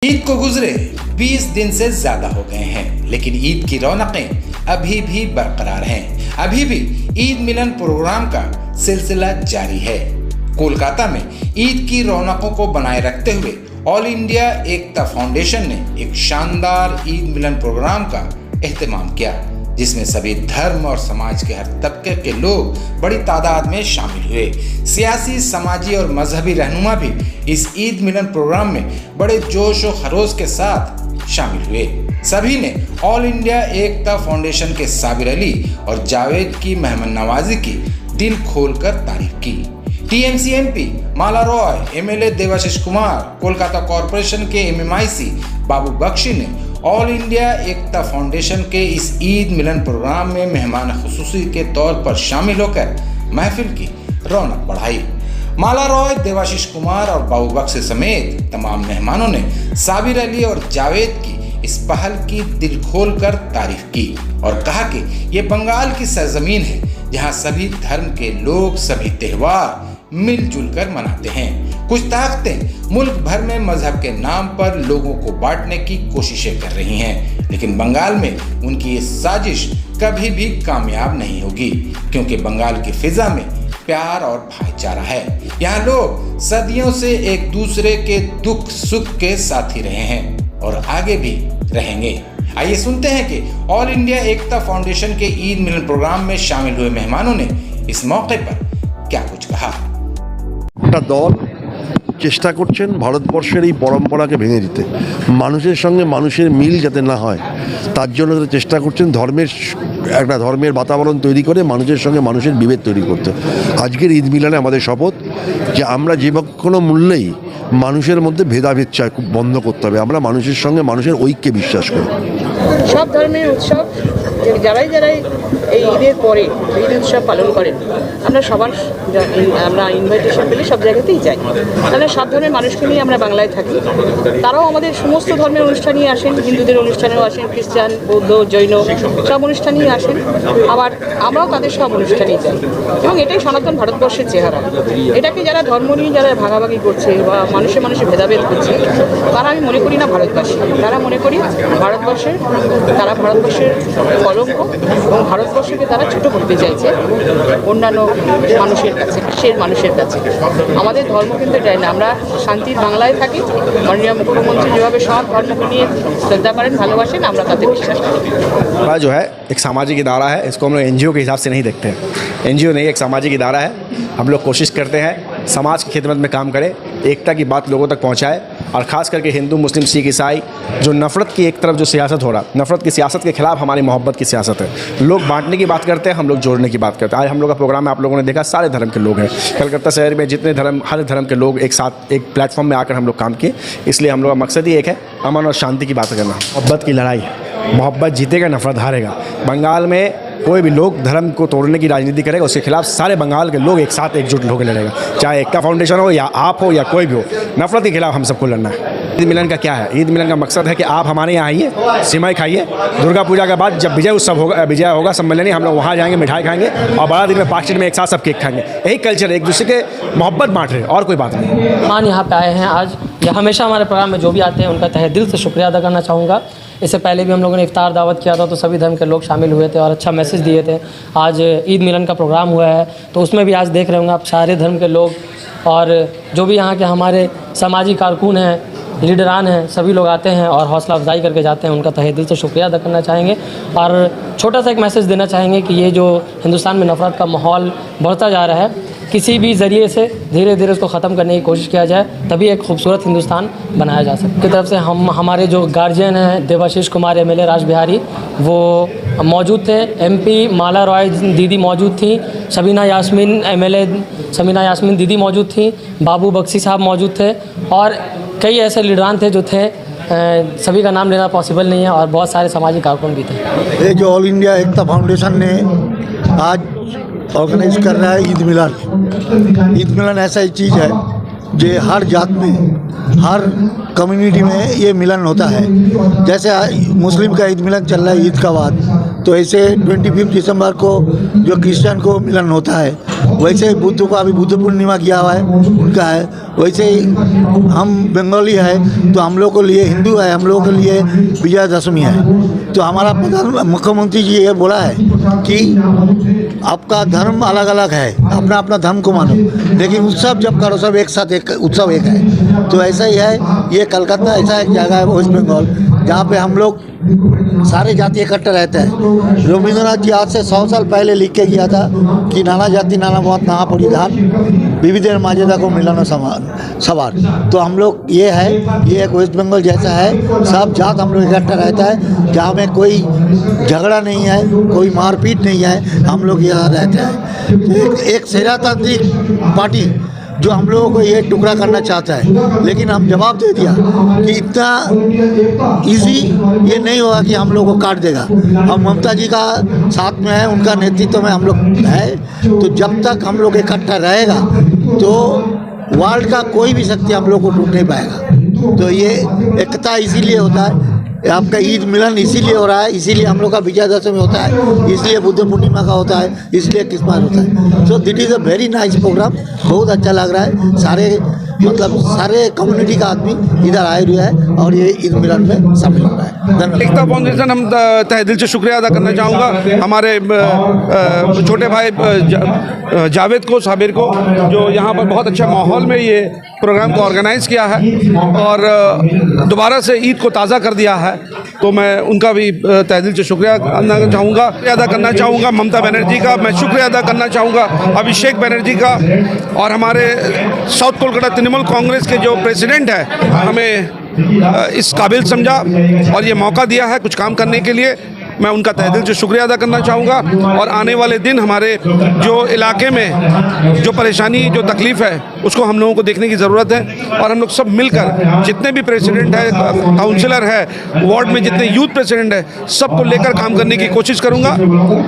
ईद को गुजरे 20 दिन से ज्यादा हो गए हैं, लेकिन ईद की रौनकें अभी भी बरकरार हैं। अभी भी ईद मिलन प्रोग्राम का सिलसिला जारी है। कोलकाता में ईद की रौनकों को बनाए रखते हुए ऑल इंडिया एकता फाउंडेशन ने एक शानदार ईद मिलन प्रोग्राम का एहतमाम किया, जिसमें सभी धर्म और समाज के हर तबके के लोग बड़ी तादाद में शामिल हुए। सियासी, समाजी और मजहबी रहनुमा भी इस ईद मिलन प्रोग्राम में बड़े जोश और खरोश के साथ शामिल हुए। सभी ने ऑल इंडिया एकता फाउंडेशन के साबिर अली और जावेद की मेहमान नवाजी की दिल खोलकर तारीफ की। टीएमसी एमपी माला रॉय, एमएलए देवाशीष कुमार, कोलकाता कॉरपोरेशन के MMIC बाबू बख्शी ने ऑल इंडिया एकता फाउंडेशन के इस ईद मिलन प्रोग्राम में मेहमान खुसूसी के तौर पर शामिल होकर महफिल की रौनक बढ़ाई। माला रॉय, देवाशीष कुमार और बाबू बख्शी समेत तमाम मेहमानों ने साबिर अली और जावेद की इस पहल की दिल खोलकर तारीफ की और कहा कि ये बंगाल की सरजमीन है, जहां सभी धर्म के लोग सभी त्योहार मिलजुल कर मनाते हैं। कुछ ताकतें मुल्क भर में मजहब के नाम पर लोगों को बांटने की कोशिशें कर रही हैं, लेकिन बंगाल में उनकी ये साजिश कभी भी कामयाब नहीं होगी, क्योंकि बंगाल की फिजा में प्यार और भाईचारा है। यहाँ लोग सदियों से एक दूसरे के दुख सुख के साथी रहे हैं और आगे भी रहेंगे। आइए सुनते हैं कि ऑल इंडिया एकता फाउंडेशन के ईद मिलन प्रोग्राम में शामिल हुए मेहमानों ने इस मौके पर क्या कुछ कहा। একটা দল চেষ্টা করছেন ভারতবর্ষের এই পরম্পরাকে ভেঙে দিতে, মানুষের সঙ্গে মানুষের মিল যাতে না হয় তার জন্য তারা চেষ্টা করছেন ধর্মের বাতাবরণ তৈরি করে মানুষের সঙ্গে মানুষের বিভেদ তৈরি করতে। আজকের ঈদ মিলনে আমাদের শপথ যে আমরা যে কোনো মূল্যেই মানুষের মধ্যে ভেদাভেদ চাই বন্ধ করতে হবে। আমরা মানুষের সঙ্গে মানুষের ঐক্যে বিশ্বাস করি। সব ধর্মের উৎসব যারাই এই ঈদের পরে ঈদ উৎসব পালন করেন, আমরা ইনভাইটেশন পেলে সব জায়গাতেই যাই। আমরা সব ধর্মের মানুষকে নিয়ে আমরা বাংলায় থাকি, তারাও আমাদের সমস্ত ধর্মের অনুষ্ঠানেই আসেন, হিন্দুদের অনুষ্ঠানেও আসেন, খ্রিস্টান, বৌদ্ধ, জৈন সব অনুষ্ঠানেই আসেন, আবার আমরাও তাদের সব অনুষ্ঠানেই যাই। এবং এটাই সনাতন ভারতবর্ষের চেহারা। এটাকে যারা ধর্ম নিয়ে যারা ভাগাভাগি করছে বা মানুষে ভেদাভেদ করছে, তারা আমি মনে করি না ভারতবাসী, তারা মনে করি ভারতবর্ষের কলঙ্ক এবং ভারতবর্ষকে তারা ছোট করতে চাইছে অন্যান্য মানুষের কাছে, দেশের মানুষের কাছে। আমাদের ধর্ম কিন্তু এটাই না, আমরা শান্তির বাংলায় থাকি। মাননীয় মুখ্যমন্ত্রী যেভাবে সব ধর্মকে নিয়ে শ্রদ্ধা করেন, ভালোবাসেন, আমরা তাতে বিশ্বাস করি। जो है एक सामाजिक इदारा है, इसको हम लोग NGO के हिसाब से नहीं देखते हैं। NGO नहीं, एक सामाजिक इदारा है। हम लोग कोशिश करते हैं समाज की खिदमत में काम करें, एकता की बात लोगों तक पहुंचाए, और ख़ास करके हिंदू, मुस्लिम, सिख, ईसाई जो नफ़रत की एक तरफ जो सियासत हो रहा, नफ़रत की सियासत के खिलाफ हमारी मोहब्बत की सियासत है। लोग बांटने की बात करते हैं, हम लोग जोड़ने की बात करते हैं। आज हम लोग का प्रोग्राम में आप लोगों ने देखा, सारे धर्म के लोग हैं। कलकत्ता शहर में जितने हर धर्म के लोग एक साथ एक प्लेटफॉर्म में आकर हम लोग काम किए। इसलिए हम लोग का मकसद ही एक है, अमन और शांति की बात करना। मोहब्बत की लड़ाई, मोहब्बत जीतेगा, नफरत हारेगा। बंगाल में कोई भी लोग धर्म को तोड़ने की राजनीति करेगा, उसके खिलाफ सारे बंगाल के लोग एक साथ एकजुट होकर लड़ेगा। चाहे एकता फाउंडेशन हो या आप हो या कोई भी हो, नफरत के खिलाफ हम सबको लड़ना है। ईद मिलन का क्या है? ईद मिलन का मकसद है कि आप हमारे यहाँ आइए, सिमाई खाइए, दुर्गा पूजा के बाद जब विजय उत्सव होगा, विजय होगा सम्मेलनी, हम लोग वहाँ जाएंगे, मिठाई खाएंगे और बड़ा दिन में 5 दिन में एक साथ सब केक खाएंगे। यही कल्चर है, एक दूसरे के मोहब्बत बांट रहे, और कोई बात नहीं। मान यहाँ पे आए हैं आज, या हमेशा हमारे प्रोग्राम में जो भी आते हैं उनका तहे दिल से शुक्रिया अदा करना चाहूँगा। इससे पहले भी हम लोगों ने इफ्तार दावत किया था, तो सभी धर्म के लोग शामिल हुए थे और अच्छा मैसेज दिए थे। आज ईद मिलन का प्रोग्राम हुआ है, तो उसमें भी आज देख रहे होंगे आप सारे धर्म के लोग और जो भी यहाँ के हमारे समाजी कारकुन हैं, लीडरान हैं, सभी लोग आते हैं और हौसला अफजाई करके जाते हैं। उनका तहे दिल से शुक्रिया अदा करना चाहेंगे और छोटा सा एक मैसेज देना चाहेंगे कि ये जो हिंदुस्तान में नफ़रत का माहौल बढ़ता जा रहा है, किसी भी ज़रिए से धीरे धीरे उसको ख़त्म करने की कोशिश किया जाए, तभी एक खूबसूरत हिंदुस्तान बनाया जा सकता है। की तरफ से हमारे जो गार्जियन हैं, देवाशीष कुमार MLA राजबिहारी, वो मौजूद थे। MP माला रॉय दीदी मौजूद थी, शबीना यास्मीन MLA शबीना यास्मीन दीदी मौजूद थी, बाबू बख्शी साहब मौजूद थे और कई ऐसे लीडरान थे जो थे, सभी का नाम लेना पॉसिबल नहीं है, और बहुत सारे सामाजिक कारकुन भी थे। ये जो ऑल इंडिया एकता फाउंडेशन ने आज ऑर्गेनाइज कर रहा है ईद मिलन। ईद मिलन ऐसा ही चीज़ है जो हर जात में, हर कम्युनिटी में ये मिलन होता है। जैसे मुस्लिम का ईद मिलन चल रहा है ईद का बाद, तो ऐसे 25 दिसंबर को जो क्रिश्चियन को मिलन होता है, वैसे ही बुद्ध को अभी बुद्ध पूर्णिमा किया हुआ है, उनका है। वैसे ही हम बंगाली है तो हम लोग के लिए हिंदू है, हम लोगों के लिए विजयादशमी है। तो हमारा मुख्यमंत्री जी ये बोला है कि आपका धर्म अलग अलग है, अपना अपना धर्म को मानो, लेकिन उत्सव जब करो सब एक साथ, एक उत्सव एक है। तो ऐसा ही है, ये कलकत्ता ऐसा एक जगह है वेस्ट बंगाल जहाँ पे हम लोग सारे जाति इकट्ठे रहते हैं। रविंद्रनाथ जी आज से 100 साल पहले लिख के गया था कि नाना जाति नाना मत नाना परिधान विविध मर्यादा को मिलाना सवार। तो हम लोग ये है, ये एक वेस्ट बंगाल जैसा है, सब जात हम लोग इकट्ठा रहता है, जहाँ में कोई झगड़ा नहीं है, कोई मारपीट नहीं है, हम लोग यहाँ रहते हैं। एक सैरातांत्रिक पार्टी जो हम लोगों को ये टुकड़ा करना चाहता है, लेकिन हम जवाब दे दिया कि इतना इजी ये नहीं होगा कि हम लोग को काट देगा। हम ममता जी का साथ में है, उनका नेतृत्व में हम लोग है। तो जब तक हम लोग इकट्ठा रहेगा तो वर्ल्ड का कोई भी शक्ति हम लोग को टूट नहीं पाएगा। तो ये एकता इसीलिए होता है, आपका ईद मिलन इसीलिए हो रहा है, इसीलिए हम लोग का विजयादशमी होता है, इसलिए बुद्ध पूर्णिमा का होता है, इसलिए क्रिसमस होता है। So that is a very nice program, बहुत अच्छा लग रहा है। सारे कम्युनिटी का आदमी इधर आए हुए हैं और ये ईद मिलन में शामिल हो रहा है। धन्यवाद। एकता फाउंडेशन, हम तहे दिल से शुक्रिया अदा करना चाहूँगा हमारे छोटे भाई जावेद को, साबिर को, जो यहाँ पर बहुत अच्छा माहौल में ये प्रोग्राम को ऑर्गेनाइज़ किया है और दोबारा से ईद को ताज़ा कर दिया है। तो मैं उनका भी तहे दिल से शुक्रिया अदा करना चाहूँगा ममता बनर्जी का, मैं शुक्रिया अदा करना चाहूँगा अभिषेक बनर्जी का, और हमारे साउथ कोलकाता तृणमूल कांग्रेस के जो प्रेसिडेंट है, हमें इस काबिल समझा और ये मौका दिया है कुछ काम करने के लिए। मैं उनका तहे दिल से शुक्रिया अदा करना चाहूँगा। और आने वाले दिन हमारे जो इलाके में जो परेशानी, जो तकलीफ़ है, उसको हम लोगों को देखने की ज़रूरत है। और हम लोग सब मिलकर, जितने भी प्रेसिडेंट है, काउंसलर है, वार्ड में जितने यूथ प्रेसिडेंट है, सबको लेकर काम करने की कोशिश करूँगा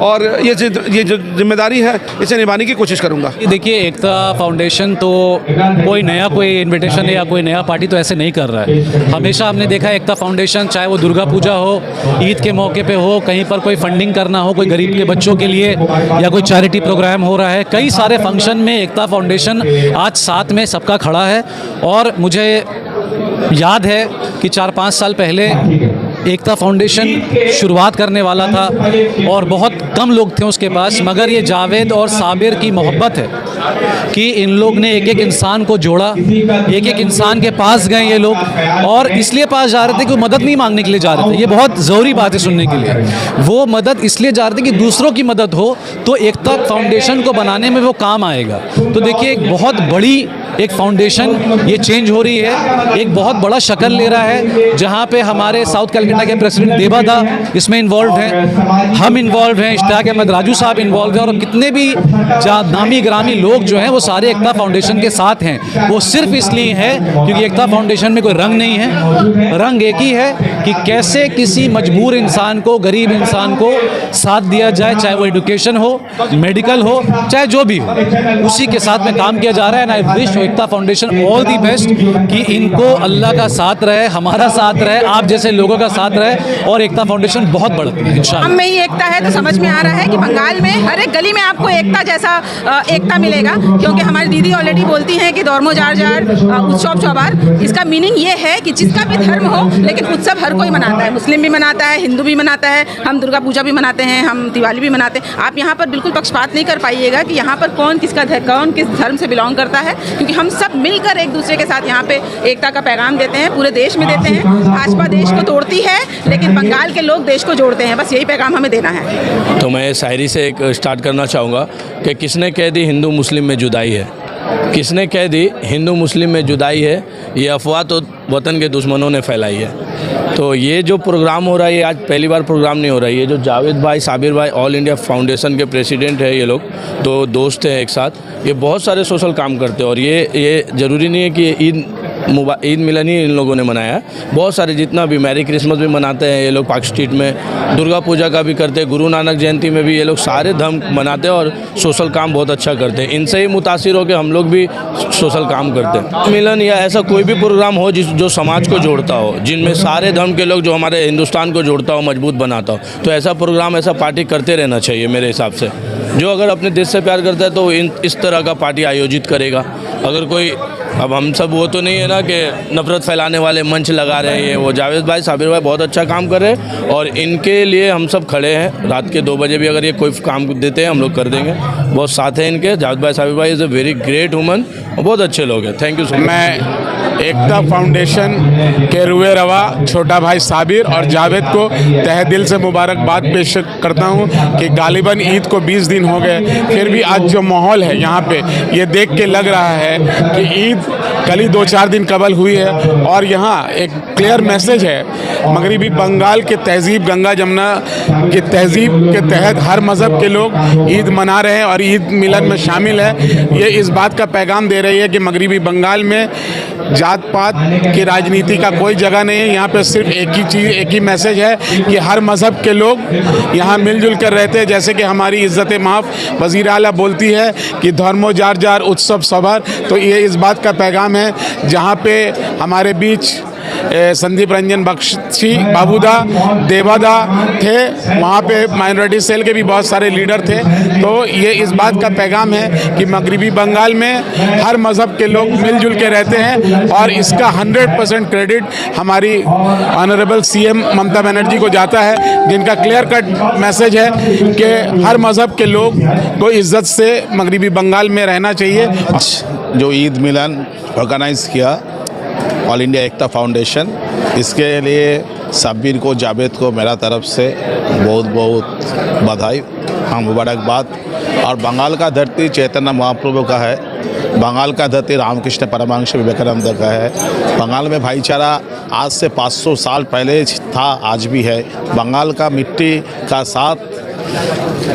और ये जो जिम्मेदारी है इसे निभाने की कोशिश करूँगा। देखिए, एकता फाउंडेशन तो कोई इन्विटेशन या कोई नया पार्टी तो ऐसे नहीं कर रहा है। हमेशा हमने देखा एकता फाउंडेशन, चाहे वो दुर्गा पूजा हो, ईद के मौके पे हो, कहीं पर कोई फंडिंग करना हो, कोई गरीब के बच्चों के लिए, या कोई चैरिटी प्रोग्राम हो रहा है, कई सारे फंक्शन में एकता फाउंडेशन आज साथ में सबका खड़ा है। और मुझे याद है कि 4-5 साल पहले एकता फाउंडेशन शुरुआत करने वाला था और बहुत कम लोग थे उसके पास, मगर ये जावेद और साबिर की मोहब्बत है कि इन लोग ने एक एक इंसान को जोड़ा, एक एक इंसान के पास गए ये लोग, और इसलिए पास जा रहे थे कि वो मदद नहीं मांगने के लिए जा रहे थे। ये बहुत ज़रूरी बात है सुनने के लिए। वो मदद इसलिए जा रहे थे कि दूसरों की मदद हो तो एकता फाउंडेशन को बनाने में वो काम आएगा। तो देखिए, एक बहुत बड़ी एक फाउंडेशन ये चेंज हो रही है, एक बहुत बड़ा शक्ल ले रहा है, जहाँ पे हमारे साउथ कलकत्ता के प्रेसिडेंट देबा दा इसमें इन्वॉल्व हैं, हम इन्वॉल्व हैं, इश्तियाक अहमद राजू साहब इन्वॉल्व हैं, और कितने भी नामी ग्रामी लोग जो हैं वो सारे एकता फाउंडेशन के साथ हैं। वो सिर्फ इसलिए है क्योंकि एकता फाउंडेशन में कोई रंग नहीं है, रंग एक ही है कि कैसे किसी मजबूर इंसान को, गरीब इंसान को साथ दिया जाए, चाहे वो एजुकेशन हो, मेडिकल हो, चाहे जो भी हो, उसी के साथ में काम किया जा रहा है। And I wish Ekta foundation all the best कि इनको अल्लाह का साथ रहे, हमारा साथ रहे, आप जैसे लोगों का साथ रहे और एकता फाउंडेशन बहुत बढ़ती है इंशाल्लाह। हम में ही एकता है तो समझ में आ रहा है कि बंगाल में हर एक गली में आपको एकता जैसा एकता मिलेगा, क्योंकि हमारी दीदी ऑलरेडी बोलती हैं कि धर्मो जार जार उत्सव चौबार। इसका मीनिंग ये है कि जिसका भी धर्म हो, लेकिन उत्सव हर कोई मनाता है, मुस्लिम भी मनाता है, हिंदू भी मनाता है, हम दुर्गा पूजा भी मनाते हैं, हम दिवाली भी मनाते हैं। आप यहाँ पर बिल्कुल पक्षपात नहीं कर पाइएगा कि यहाँ पर कौन किस धर्म से बिलोंग करता है, क्योंकि हम सब मिलकर एक दूसरे के साथ यहाँ पे एकता का पैगाम देते हैं, पूरे देश में देते हैं। भाजपा देश को तोड़ती है, लेकिन बंगाल के लोग देश को जोड़ते हैं, बस यही पैगाम हमें देना है। तो मैं शायरी से एक स्टार्ट करना चाहूँगा कि किसने कह दी हिंदू मुस्लिम में जुदाई है, किसने कह दी हिंदू मुस्लिम में जुदाई है, ये अफवाह तो वतन के दुश्मनों ने फैलाई है। तो ये जो प्रोग्राम हो रहा है, ये आज पहली बार प्रोग्राम नहीं हो रहा है। ये जो जावेद भाई, साबिर भाई, ऑल इंडिया फाउंडेशन के प्रेसिडेंट है, ये लोग तो दोस्त हैं एक साथ, ये बहुत सारे सोशल काम करते हैं। और ये ज़रूरी नहीं है कि ईद मिलन ही इन लोगों ने मनाया है, बहुत सारे जितना भी मैरी क्रिसमस भी मनाते हैं ये लोग पार्क स्ट्रीट में, दुर्गा पूजा का भी करते हैं, गुरु नानक जयंती में भी ये लोग सारे धर्म मनाते हैं और सोशल काम बहुत अच्छा करते हैं। इनसे ही मुतासिर होकर हम लोग भी सोशल काम करते हैं। मिलन या ऐसा कोई भी प्रोग्राम हो जो समाज को जोड़ता हो, जिनमें सारे धर्म के लोग, जो हमारे हिंदुस्तान को जोड़ता हो, मजबूत बनाता हो, तो ऐसा प्रोग्राम, ऐसा पार्टी करते रहना चाहिए मेरे हिसाब से। जो अगर अपने देश से प्यार करता है तो इस तरह का पार्टी आयोजित करेगा। अगर कोई, अब हम सब वो तो नहीं है ना कि नफरत फैलाने वाले मंच लगा रहे हैं, ये वो जावेद भाई, साबिर भाई बहुत अच्छा काम कर रहे हैं और इनके लिए हम सब खड़े हैं। रात के 2 बजे भी अगर ये कोई काम देते हैं हम लोग कर देंगे। बहुत साथ है इनके। जावेद भाई, साबिर भाई is a very great woman और बहुत अच्छे लोग हैं। Thank you so much. मैं एकता फाउंडेशन के रुए रवा छोटा भाई साबिर और जावेद को तहे दिल से मुबारकबाद पेश करता हूं कि गालिबन ईद को 20 दिन हो गए, फिर भी आज जो माहौल है यहाँ पे ये देख के लग रहा है कि ईद कल ही 2-4 दिन कबल हुई है और यहाँ एक क्लियर मैसेज है। मगरिबी बंगाल के तहजीब, गंगा जमुना के तहजीब के तहत हर मज़हब के लोग ईद मना रहे हैं और ईद मिलन में शामिल है। ये इस बात का पैगाम दे रही है कि मगरिबी बंगाल में जात पात की राजनीति का कोई जगह नहीं है। यहाँ पे सिर्फ एक ही चीज़, एक ही मैसेज है कि हर मज़हब के लोग यहाँ मिलजुल कर रहते हैं। जैसे कि हमारी इज़्ज़त माफ़ वज़ीर आला बोलती है कि धर्मो जार जार उत्सव सबर, तो ये इस बात का पैगाम है। जहाँ पे हमारे बीच संदीप रंजन बख्शी, बाबूदा, देवादा थे, वहाँ पे माइनॉरिटी सेल के भी बहुत सारे लीडर थे। तो ये इस बात का पैगाम है कि मगरिबी बंगाल में हर मज़हब के लोग मिलजुल के रहते हैं और इसका 100% क्रेडिट हमारी ऑनरेबल सीएम ममता बनर्जी को जाता है, जिनका क्लियर कट मैसेज है कि हर मज़हब के लोग को इज़्ज़त से मगरिबी बंगाल में रहना चाहिए। जो ईद मिलन ऑर्गेनाइज़ किया ऑल इंडिया एकता फाउंडेशन, इसके लिए साबिर को, जावेद को मेरा तरफ से बहुत बहुत बधाई, हाँ मुबारकबाद। और बंगाल का धरती चैतन्य महाप्रभु का है, बंगाल का धरती रामकृष्ण परमहंस विवेकानंद का है। बंगाल में भाईचारा आज से 500 साल पहले था, आज भी है। बंगाल का मिट्टी का साथ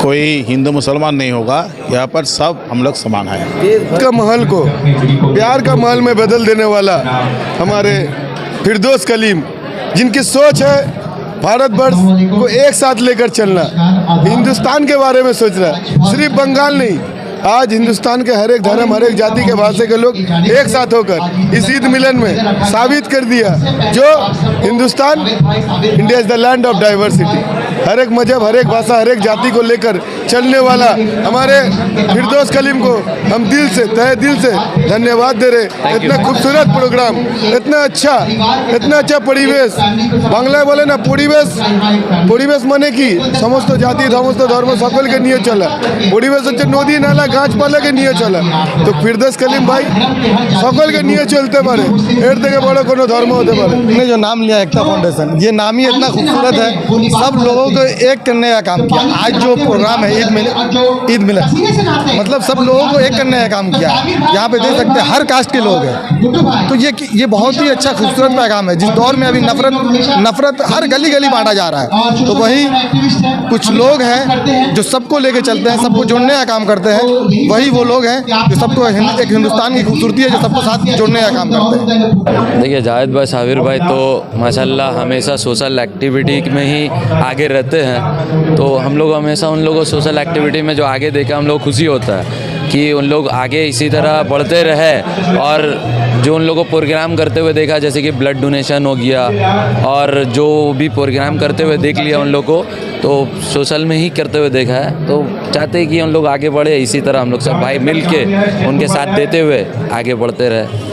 कोई हिंदू मुसलमान नहीं होगा, यहाँ पर सब हम लोग समान हैं। का महल को प्यार का महल में बदल देने वाला हमारे फिरदौस कलीम, जिनकी सोच है भारतवर्ष को एक साथ लेकर चलना, हिंदुस्तान के बारे में सोच रहा है, सिर्फ बंगाल नहीं, आज हिंदुस्तान के हर एक धर्म, हर एक जाति के भाषा के लोग एक साथ होकर इस ईद मिलन में साबित कर दिया जो Hindustan, India is the land of diversity. हर एक मजहब, हर एक भाषा, हर एक जाति को लेकर चलने वाला हमारे फिरदौस कलीम को हम दिल से, तहे दिल से धन्यवाद दे रहे। इतना खूबसूरत प्रोग्राम, इतना अच्छा परिवेश, बांग्लाয় बोले ना পরিবেশ মানে কি সমস্ত জাতি সমস্ত ধর্ম সকলকে নিয়ে চলা, পরিবেশ হচ্ছে নদী নালা গাছপালাকে নিয়ে চলা। তো ফিরদৌস কলিম ভাই সকলকে নিয়ে চলতে পারে, এর থেকে বড় কোনো ধর্ম হতে পারে। ने जो नाम लिया एकता फाउंडेशन, ये नाम ही इतना खूबसूरत है, सब लोगों को एक करने का काम किया। आज जो प्रोग्राम है ईद मिलन, मतलब सब लोगों को एक करने का काम किया। यहाँ पे देख सकते हैं हर कास्ट के लोग हैं। तो ये बहुत ही अच्छा खूबसूरत पैगाम है। जिस दौर में अभी नफरत हर गली गली बांटा जा रहा है, तो वही कुछ लोग हैं जो सबको लेके चलते हैं, सबको जोड़ने का काम करते हैं। वही वो लोग हैं जो सबको एक हिंदुस्तान की खूबसूरती है, जो सबको साथ जोड़ने का काम करते हैं। देखिए, जावेद भाई, साबिर भाई तो माशाल्लाह हमेशा सोशल एक्टिविटी में ही आगे रहते हैं। तो हम लोग हमेशा उन लोगों सोशल एक्टिविटी में जो आगे देखा, हम लोग खुशी होता है कि उन लोग आगे इसी तरह बढ़ते रहे। और जो उन लोगों को प्रोग्राम करते हुए देखा, जैसे कि ब्लड डोनेशन हो गया और जो भी प्रोग्राम करते हुए देख लिया उन लोग को, तो सोशल में ही करते हुए देखा है। तो चाहते हैं कि उन लोग आगे बढ़े, इसी तरह हम लोग सब भाई मिल के उनके साथ देते हुए आगे बढ़ते रहे।